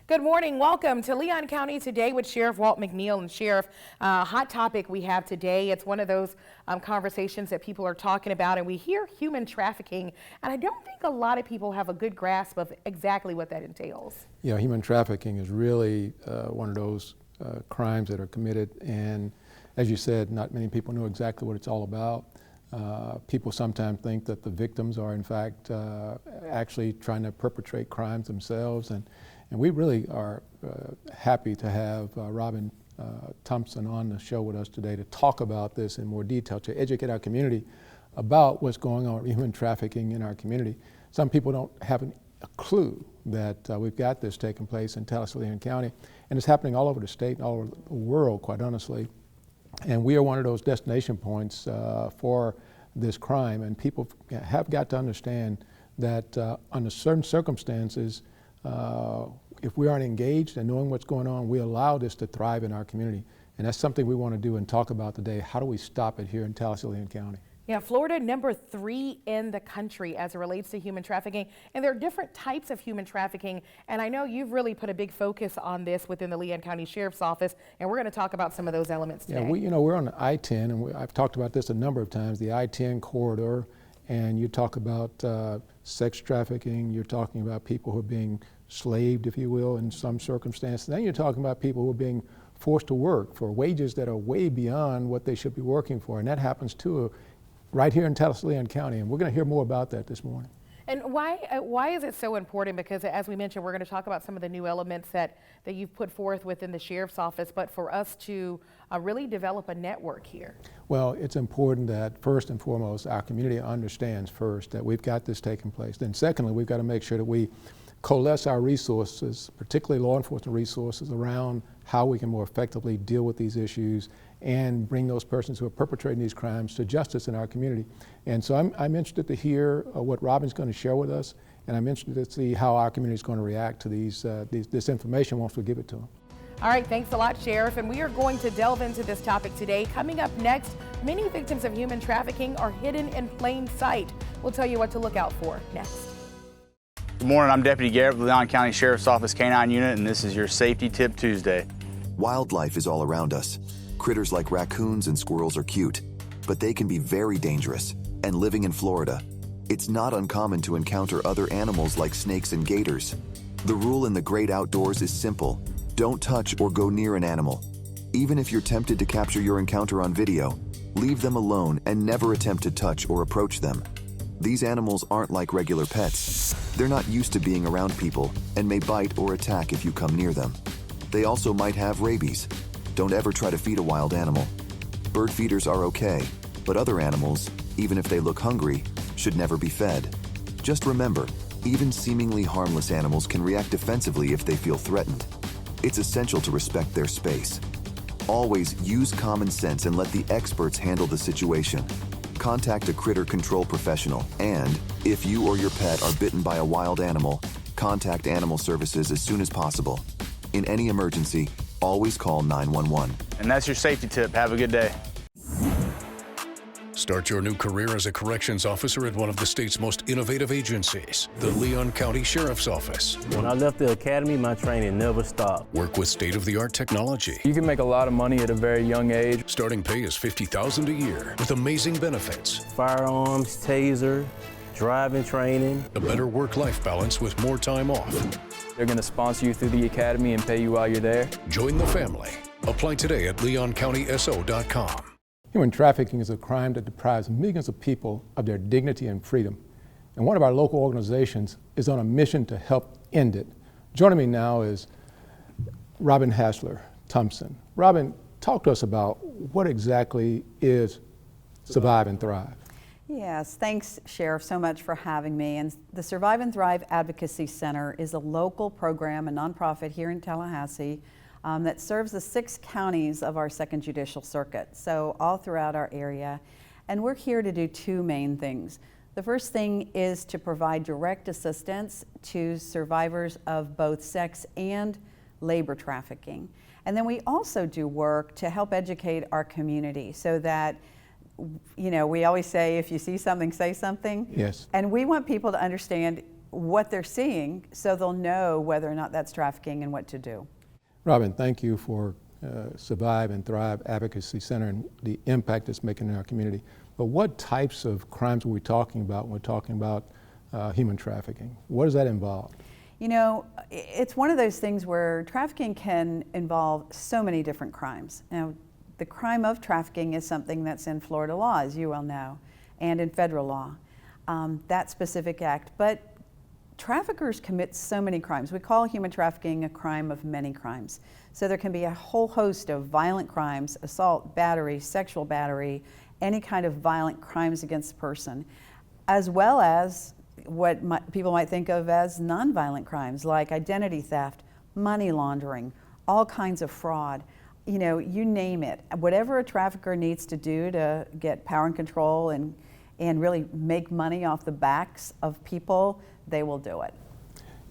Good morning. Welcome to Leon County Today with Sheriff Walt McNeil. And Sheriff, hot topic we have today. It's one of those conversations that people are talking about, and we hear human trafficking, and I don't think a lot of people have a good grasp of exactly what that entails. You know, human trafficking is really one of those crimes that are committed, and as you said, not many people know exactly what it's all about. People sometimes think that the victims are in fact actually trying to perpetrate crimes themselves, and we really are happy to have Robin Thompson on the show with us today to talk about this in more detail, to educate our community about what's going on with human trafficking in our community. Some people don't have a clue that we've got this taking place in Leon County, and it's happening all over the state and all over the world, quite honestly. And we are one of those destination points for this crime, and people have got to understand that under certain circumstances, if we aren't engaged and knowing what's going on, we allow this to thrive in our community. And that's something we want to do and talk about today. How do we stop it here in Leon County? Yeah, Florida #3 in the country as it relates to human trafficking, and there are different types of human trafficking, and I know you've really put a big focus on this within the Leon County Sheriff's Office, and we're going to talk about some of those elements today. Yeah, we're on the I-10, and I've talked about this a number of times, the I-10 corridor, and you talk about sex trafficking, you're talking about people who are being slaved, if you will, in some circumstances. Then you're talking about people who are being forced to work for wages that are way beyond what they should be working for, and that happens too right here in Leon County, and we're going to hear more about that this morning. And why is it so important? Because as we mentioned, we're going to talk about some of the new elements that you've put forth within the Sheriff's Office, but for us to really develop a network here. Well, it's important that first and foremost, our community understands first that we've got this taking place. Then secondly, we've got to make sure that we coalesce our resources, particularly law enforcement resources, around how we can more effectively deal with these issues and bring those persons who are perpetrating these crimes to justice in our community. And so I'm interested to hear what Robin's going to share with us, and I'm interested to see how our community is going to react to this information once we give it to them. All right, thanks a lot, Sheriff, and we are going to delve into this topic today. Coming up next, many victims of human trafficking are hidden in plain sight. We'll tell you what to look out for next. Good morning, I'm Deputy Garrett with the Leon County Sheriff's Office K-9 Unit, and this is your Safety Tip Tuesday. Wildlife is all around us. Critters like raccoons and squirrels are cute, but they can be very dangerous. And living in Florida, it's not uncommon to encounter other animals like snakes and gators. The rule in the great outdoors is simple. Don't touch or go near an animal. Even if you're tempted to capture your encounter on video, leave them alone and never attempt to touch or approach them. These animals aren't like regular pets. They're not used to being around people and may bite or attack if you come near them. They also might have rabies. Don't ever try to feed a wild animal. Bird feeders are okay, but other animals, even if they look hungry, should never be fed. Just remember, even seemingly harmless animals can react defensively if they feel threatened. It's essential to respect their space. Always use common sense and let the experts handle the situation. Contact a critter control professional, and if you or your pet are bitten by a wild animal, contact animal services as soon as possible. In any emergency, always call 911. And that's your safety tip. Have a good day. Start your new career as a corrections officer at one of the state's most innovative agencies, the Leon County Sheriff's Office. When I left the academy, my training never stopped. Work with state-of-the-art technology. You can make a lot of money at a very young age. Starting pay is $50,000 a year with amazing benefits. Firearms, taser, driving training. A better work-life balance with more time off. They're going to sponsor you through the academy and pay you while you're there. Join the family. Apply today at leoncountyso.com. Human trafficking is a crime that deprives millions of people of their dignity and freedom. And one of our local organizations is on a mission to help end it. Joining me now is Robin Hassler-Thompson. Robin, talk to us about what exactly is Survive and Thrive. Yes, thanks, Sheriff, so much for having me. And the Survive and Thrive Advocacy Center is a local program, a nonprofit here in Tallahassee, that serves the 6 counties of our 2nd Judicial Circuit, so all throughout our area. And we're here to do 2 main things. The first thing is to provide direct assistance to survivors of both sex and labor trafficking. And then we also do work to help educate our community so that, you know, we always say, if you see something, say something. Yes. And we want people to understand what they're seeing so they'll know whether or not that's trafficking and what to do. Robin, thank you for Survive and Thrive Advocacy Center and the impact it's making in our community. But what types of crimes are we talking about when we're talking about human trafficking? What does that involve? You know, it's one of those things where trafficking can involve so many different crimes. Now, the crime of trafficking is something that's in Florida law, as you well know, and in federal law, that specific act. But traffickers commit so many crimes. We call human trafficking a crime of many crimes. So there can be a whole host of violent crimes: assault, battery, sexual battery, any kind of violent crimes against a person, as well as what people might think of as nonviolent crimes like identity theft, money laundering, all kinds of fraud. You know, you name it. Whatever a trafficker needs to do to get power and control and really make money off the backs of people, they will do it.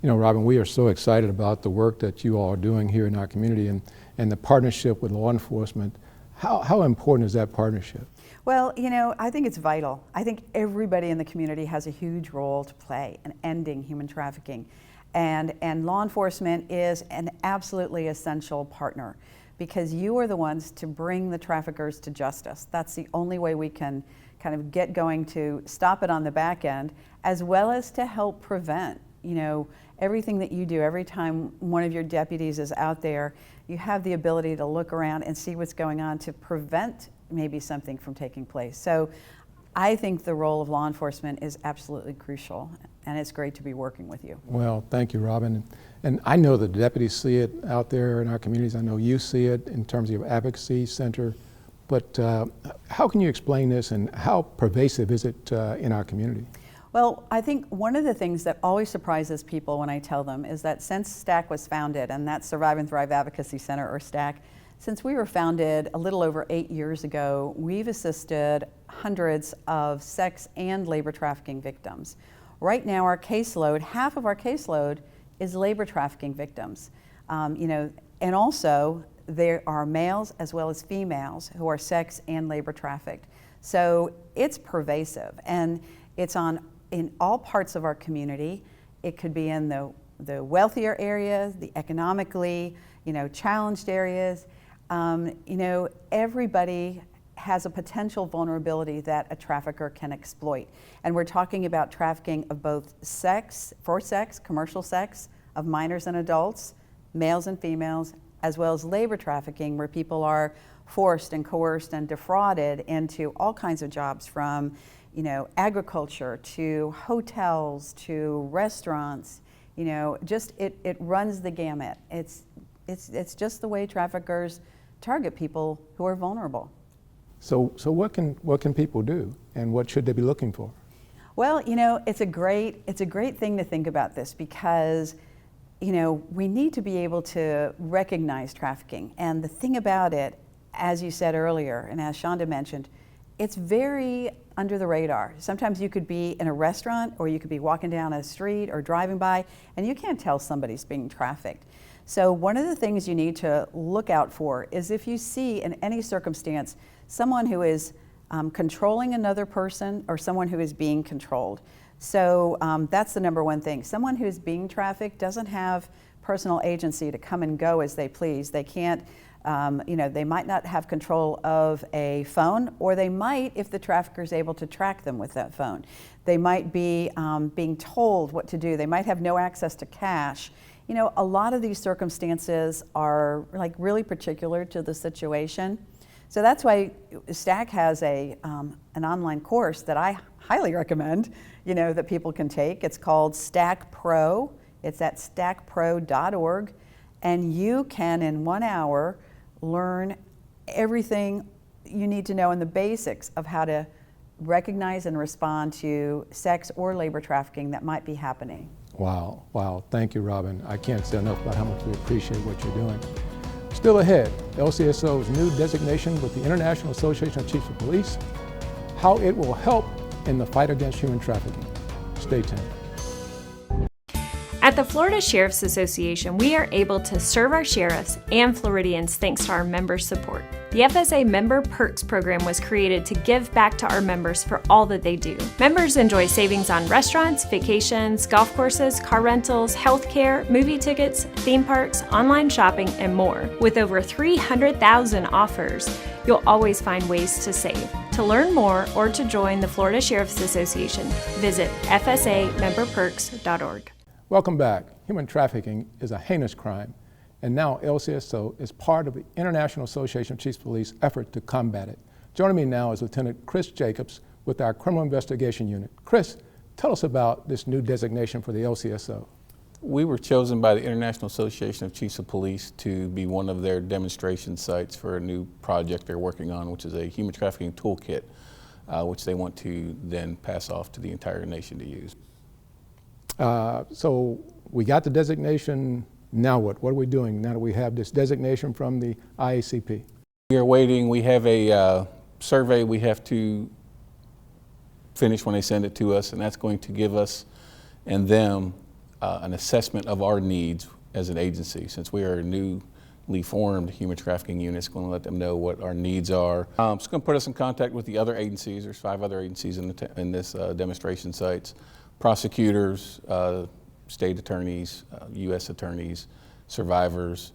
You know, Robin, we are so excited about the work that you all are doing here in our community and the partnership with law enforcement. How important is that partnership? Well, you know, I think it's vital. I think everybody in the community has a huge role to play in ending human trafficking. And law enforcement is an absolutely essential partner, because you are the ones to bring the traffickers to justice. That's the only way we can kind of get going to stop it on the back end, as well as to help prevent. You know, everything that you do, every time one of your deputies is out there, you have the ability to look around and see what's going on to prevent maybe something from taking place. So I think the role of law enforcement is absolutely crucial, and it's great to be working with you. Well, thank you, Robin. And I know the deputies see it out there in our communities. I know you see it in terms of your advocacy center. But how can you explain this, and how pervasive is it in our community? Well, I think one of the things that always surprises people when I tell them is that since STAC was founded, and that's Survive and Thrive Advocacy Center, or STAC, since we were founded a little over 8 years ago, we've assisted hundreds of sex and labor trafficking victims. Right now, our caseload, half of our caseload is labor trafficking victims. You know, and also there are males as well as females who are sex and labor trafficked. So it's pervasive, and it's in all parts of our community. It could be in the wealthier areas, the economically, you know, challenged areas. You know, everybody has a potential vulnerability that a trafficker can exploit. And we're talking about trafficking of both sex, commercial sex, of minors and adults, males and females, as well as labor trafficking, where people are forced and coerced and defrauded into all kinds of jobs, from, you know, agriculture to hotels to restaurants. You know, just it runs the gamut. It's just the way traffickers target people who are vulnerable. So what can people do, and what should they be looking for? Well, you know, it's a great thing to think about this, because, you know, we need to be able to recognize trafficking. And the thing about it, as you said earlier, and as Shonda mentioned, it's very under the radar. Sometimes you could be in a restaurant, or you could be walking down a street or driving by, and you can't tell somebody's being trafficked. So one of the things you need to look out for is if you see in any circumstance someone who is controlling another person, or someone who is being controlled. So that's the number one thing. Someone who's being trafficked doesn't have personal agency to come and go as they please. They can't, you know, they might not have control of a phone, or they might, if the trafficker is able to track them with that phone. They might be being told what to do. They might have no access to cash. You know, a lot of these circumstances are like really particular to the situation. So that's why STAC has an online course that I highly recommend, you know, that people can take. It's called STACPRO. It's at stacpro.org, and you can, in 1 hour, learn everything you need to know in the basics of how to recognize and respond to sex or labor trafficking that might be happening. Wow, wow, thank you, Robin. I can't say enough about how much we appreciate what you're doing. Still ahead, LCSO's new designation with the International Association of Chiefs of Police, how it will help in the fight against human trafficking. Stay tuned. At the Florida Sheriff's Association, we are able to serve our sheriffs and Floridians thanks to our member support. The FSA Member Perks program was created to give back to our members for all that they do. Members enjoy savings on restaurants, vacations, golf courses, car rentals, healthcare, movie tickets, theme parks, online shopping, and more. With over 300,000 offers, you'll always find ways to save. To learn more or to join the Florida Sheriff's Association, visit fsamemberperks.org. Welcome back. Human trafficking is a heinous crime, and now LCSO is part of the International Association of Chiefs of Police effort to combat it. Joining me now is Lieutenant Chris Jacobs with our Criminal Investigation Unit. Chris, tell us about this new designation for the LCSO. We were chosen by the International Association of Chiefs of Police to be one of their demonstration sites for a new project they're working on, which is a human trafficking toolkit, which they want to then pass off to the entire nation to use. So we got the designation. Now what? What are we doing now that we have this designation from the IACP? We are waiting. We have a survey we have to finish when they send it to us, and that's going to give us and them an assessment of our needs as an agency. Since we are a newly formed human trafficking unit, it's going to let them know what our needs are. It's going to put us in contact with the other agencies. There's 5 other agencies in this demonstration sites: prosecutors, state attorneys, U.S. attorneys, survivors,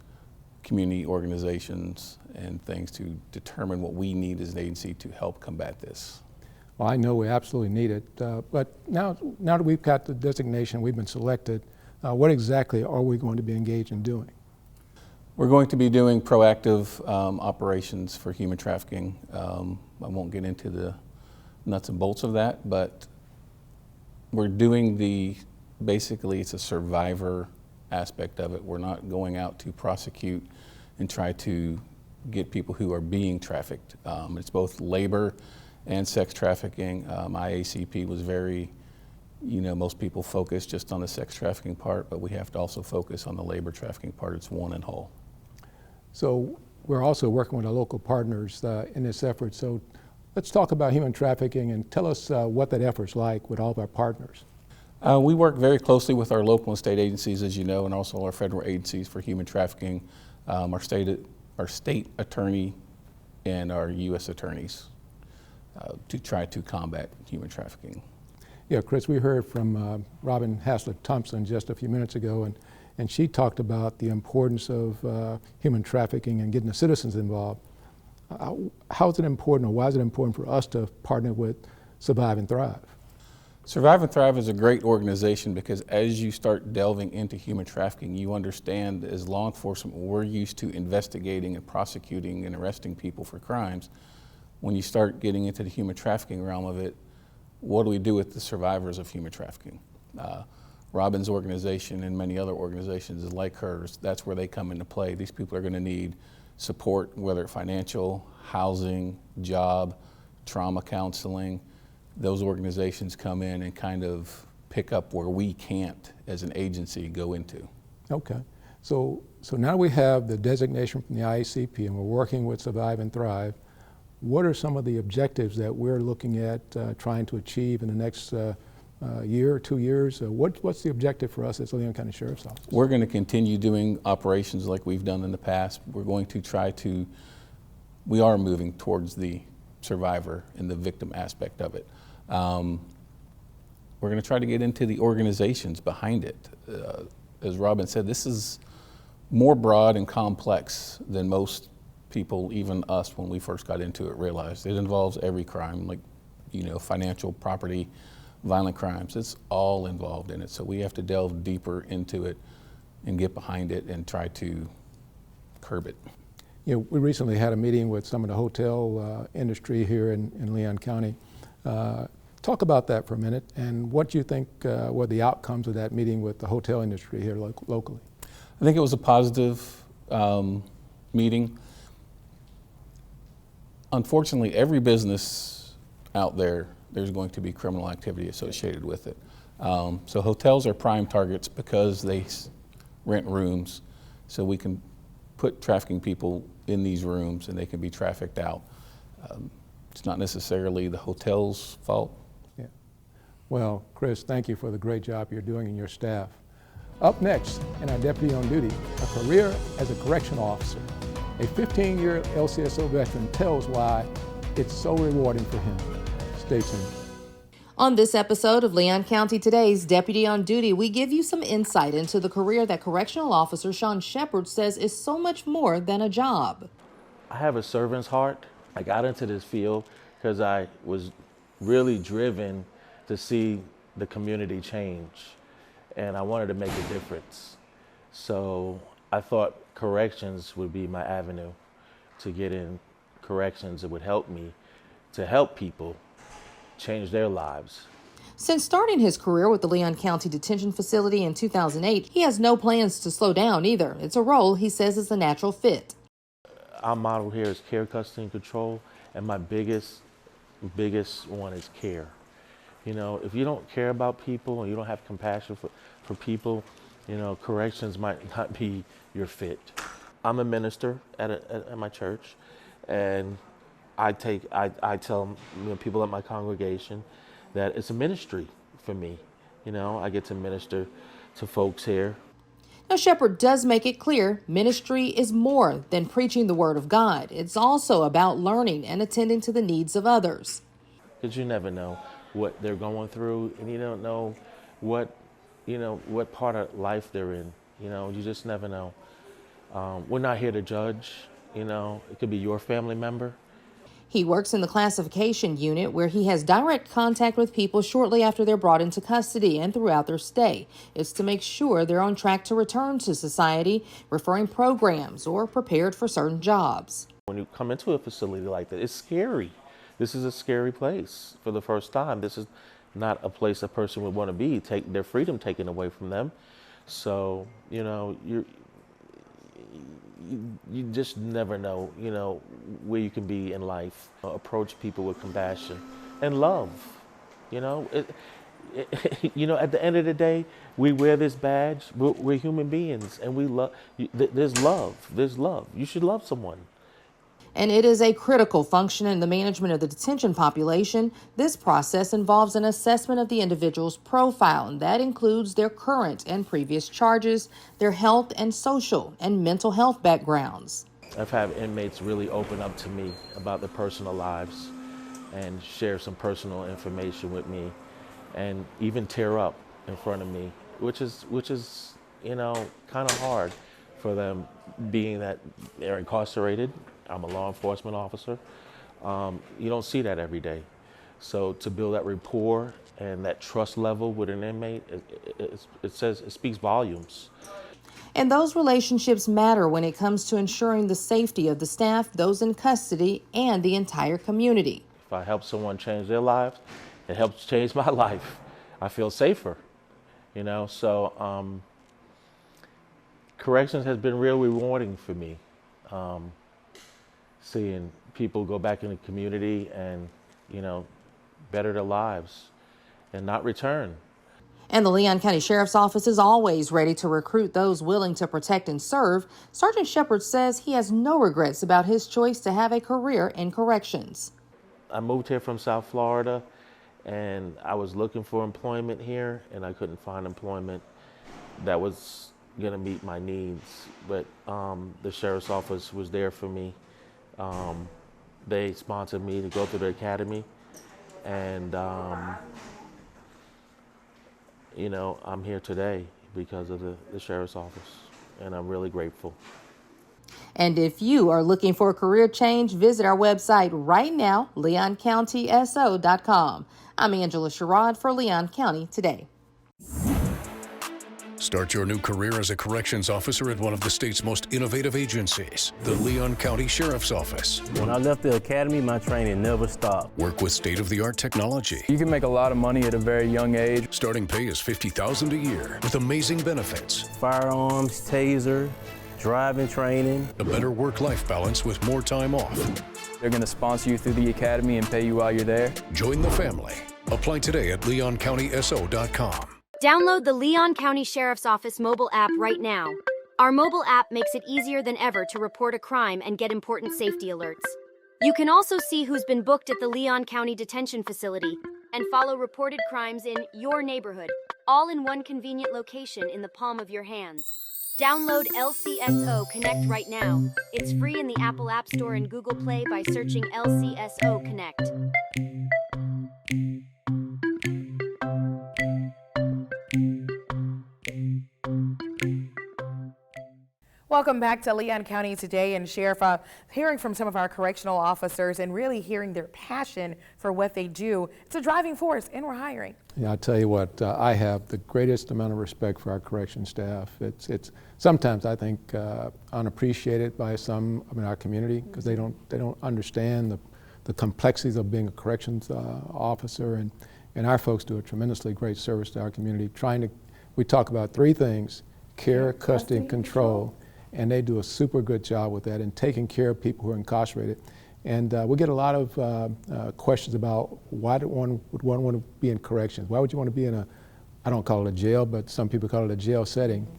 community organizations, and things to determine what we need as an agency to help combat this. Well, I know we absolutely need it, but now that we've got the designation, we've been selected, what exactly are we going to be engaged in doing? We're going to be doing proactive operations for human trafficking. I won't get into the nuts and bolts of that, but we're doing basically it's a survivor aspect of it. We're not going out to prosecute and try to get people who are being trafficked. It's both labor and sex trafficking. IACP was very, most people focus just on the sex trafficking part, but we have to also focus on the labor trafficking part. It's one and whole. So we're also working with our local partners in this effort. So let's talk about human trafficking and tell us what that effort's like with all of our partners. We work very closely with our local and state agencies, as you know, and also our federal agencies for human trafficking, our state attorney and our U.S. attorneys to try to combat human trafficking. Yeah, Chris, we heard from Robin Hassler-Thompson just a few minutes ago, and she talked about the importance of human trafficking and getting the citizens involved. How is it important, or why is it important for us to partner with Survive and Thrive? Survive and Thrive is a great organization because as you start delving into human trafficking, you understand as law enforcement, we're used to investigating and prosecuting and arresting people for crimes. When you start getting into the human trafficking realm of it, what do we do with the survivors of human trafficking? Robin's organization and many other organizations like hers, that's where they come into play. These people are going to need support, whether financial, housing, job, trauma counseling. Those organizations come in and kind of pick up where we can't, as an agency, go into. Okay. So now we have the designation from the IACP and we're working with Survive and Thrive. What are some of the objectives that we're looking at trying to achieve in the next year or 2 years? What's the objective for us as Leon County Sheriff's Office? We're going to continue doing operations like we've done in the past. We're going to try to, we are moving towards the survivor and the victim aspect of it. We're going to try to get into the organizations behind it. As Robin said, this is more broad and complex than most people, even us, when we first got into it, realized. It involves every crime, like, financial, property, violent crimes. It's all involved in it. So we have to delve deeper into it and get behind it and try to curb it. We recently had a meeting with some of the hotel industry here in Leon County. Talk about that for a minute and what you think were the outcomes of that meeting with the hotel industry here locally. I think it was a positive meeting. Unfortunately, every business out there, there's going to be criminal activity associated with it. So hotels are prime targets because they rent rooms, so we can put trafficking people in these rooms and they can be trafficked out. It's not necessarily the hotel's fault. Yeah. Well, Chris, thank you for the great job you're doing and your staff. Up next, in our Deputy on Duty, a career as a correctional officer. A 15-year LCSO veteran tells why it's so rewarding for him. Stay tuned. On this episode of Leon County Today's Deputy on Duty, we give you some insight into the career that Correctional Officer Sean Shepard says is so much more than a job. I have a servant's heart. I got into this field because I was really driven to see the community change, and I wanted to make a difference. So I thought corrections would be my avenue to get in corrections. It would help me to help people change their lives. Since starting his career with the Leon County Detention Facility in 2008, he has no plans to slow down either. It's a role he says is a natural fit. Our model here is care, custody, and control, and my biggest one is care. You know, if you don't care about people and you don't have compassion for people, you know, corrections might not be your fit. I'm a minister at my church, and I tell people at my congregation that it's a ministry for me. You know, I get to minister to folks here. Now, Shepard does make it clear ministry is more than preaching the Word of God. It's also about learning and attending to the needs of others. Because you never know what they're going through, and you don't know what part of life they're in. You know, you just never know. We're not here to judge. You know, it could be your family member. He works in the classification unit where he has direct contact with people shortly after they're brought into custody and throughout their stay. It's to make sure they're on track to return to society, referring programs, or prepared for certain jobs. When you come into a facility like that, it's scary. This is a scary place for the first time. This is not a place a person would want to be, take their freedom taken away from them. So, you know, you just never know, you know, where you can be in life. Approach people with compassion and love. You know, you know, at the end of the day, we wear this badge. We're human beings, and we love. There's love. There's love. You should love someone. And it is a critical function in the management of the detention population. This process involves an assessment of the individual's profile, and that includes their current and previous charges, their health and social and mental health backgrounds. I've had inmates really open up to me about their personal lives and share some personal information with me, and even tear up in front of me, which is you know, kind of hard for them, being that they're incarcerated. I'm a law enforcement officer. You don't see that every day. So to build that rapport and that trust level with an inmate, it speaks volumes. And those relationships matter when it comes to ensuring the safety of the staff, those in custody, and the entire community. If I help someone change their lives, it helps change my life. I feel safer, you know. So corrections has been real rewarding for me. Seeing people go back in the community and, you know, better their lives and not return. And the Leon County Sheriff's Office is always ready to recruit those willing to protect and serve. Sergeant Shepard says he has no regrets about his choice to have a career in corrections. I moved here from South Florida, and I was looking for employment here, and I couldn't find employment that was going to meet my needs. But the Sheriff's Office was there for me. They sponsored me to go through the academy, and you know, I'm here today because of the Sheriff's Office, and I'm really grateful. And if you are looking for a career change, visit our website right now, leoncountyso.com. I'm Angela Sherrod for Leon County Today. Start your new career as a corrections officer at one of the state's most innovative agencies, the Leon County Sheriff's Office. When I left the academy, my training never stopped. Work with state-of-the-art technology. You can make a lot of money at a very young age. Starting pay is $50,000 a year with amazing benefits. Firearms, taser, driving training. A better work-life balance with more time off. They're going to sponsor you through the academy and pay you while you're there. Join the family. Apply today at leoncountyso.com. Download the Leon County Sheriff's Office mobile app right now. Our mobile app makes it easier than ever to report a crime and get important safety alerts. You can also see who's been booked at the Leon County Detention Facility and follow reported crimes in your neighborhood, all in one convenient location in the palm of your hands. Download LCSO Connect right now. It's free in the Apple App Store and Google Play by searching LCSO Connect. Welcome back to Leon County Today, and Sheriff, hearing from some of our correctional officers and really hearing their passion for what they do. It's a driving force, and we're hiring. Yeah, I tell you what, I have the greatest amount of respect for our correction staff. It's sometimes I think unappreciated by some in our community because they don't understand the complexities of being a corrections officer, and our folks do a tremendously great service to our community. We talk about three things: care, custody, and control. And they do a super good job with that and taking care of people who are incarcerated. And we get a lot of questions about why would one want to be in corrections? Why would you want to be in I don't call it a jail, but some people call it a jail setting.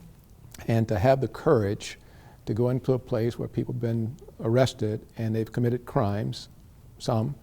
And to have the courage to go into a place where people have been arrested and they've committed crimes, some,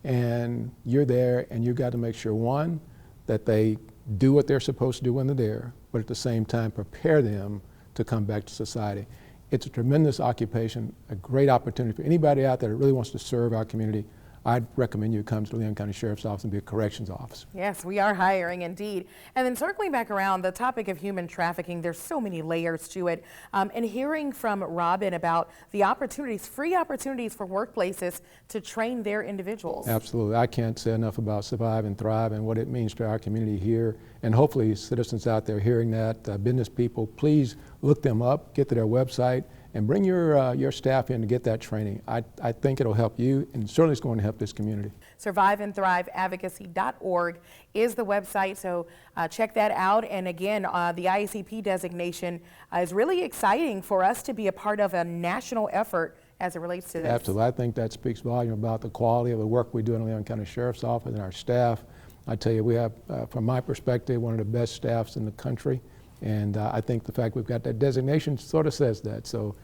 and you're there and you've got to make sure, one, that they do what they're supposed to do when they're there, but at the same time prepare them to come back to society. It's a tremendous occupation, a great opportunity for anybody out there that really wants to serve our community. I'd recommend you come to the Leon County Sheriff's Office and be a corrections officer. Yes, we are hiring indeed. And then circling back around the topic of human trafficking, there's so many layers to it. And hearing from Robin about the opportunities, free opportunities for workplaces to train their individuals. Absolutely. I can't say enough about Survive and Thrive and what it means to our community here. And hopefully citizens out there hearing that, business people, please look them up, get to their website, and bring your staff in to get that training. I think it'll help you, and certainly it's going to help this community. SurviveandThriveAdvocacy.org is the website, so check that out. And again, the IACP designation is really exciting for us to be a part of a national effort as it relates to this. Absolutely. I think that speaks volume about the quality of the work we do in the Leon County Sheriff's Office and our staff. I tell you, we have, from my perspective, one of the best staffs in the country. And I think the fact we've got that designation sort of says that. So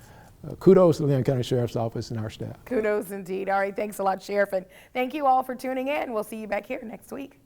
kudos to the Leon County Sheriff's Office and our staff. Kudos indeed. All right, thanks a lot, Sheriff. And thank you all for tuning in. We'll see you back here next week.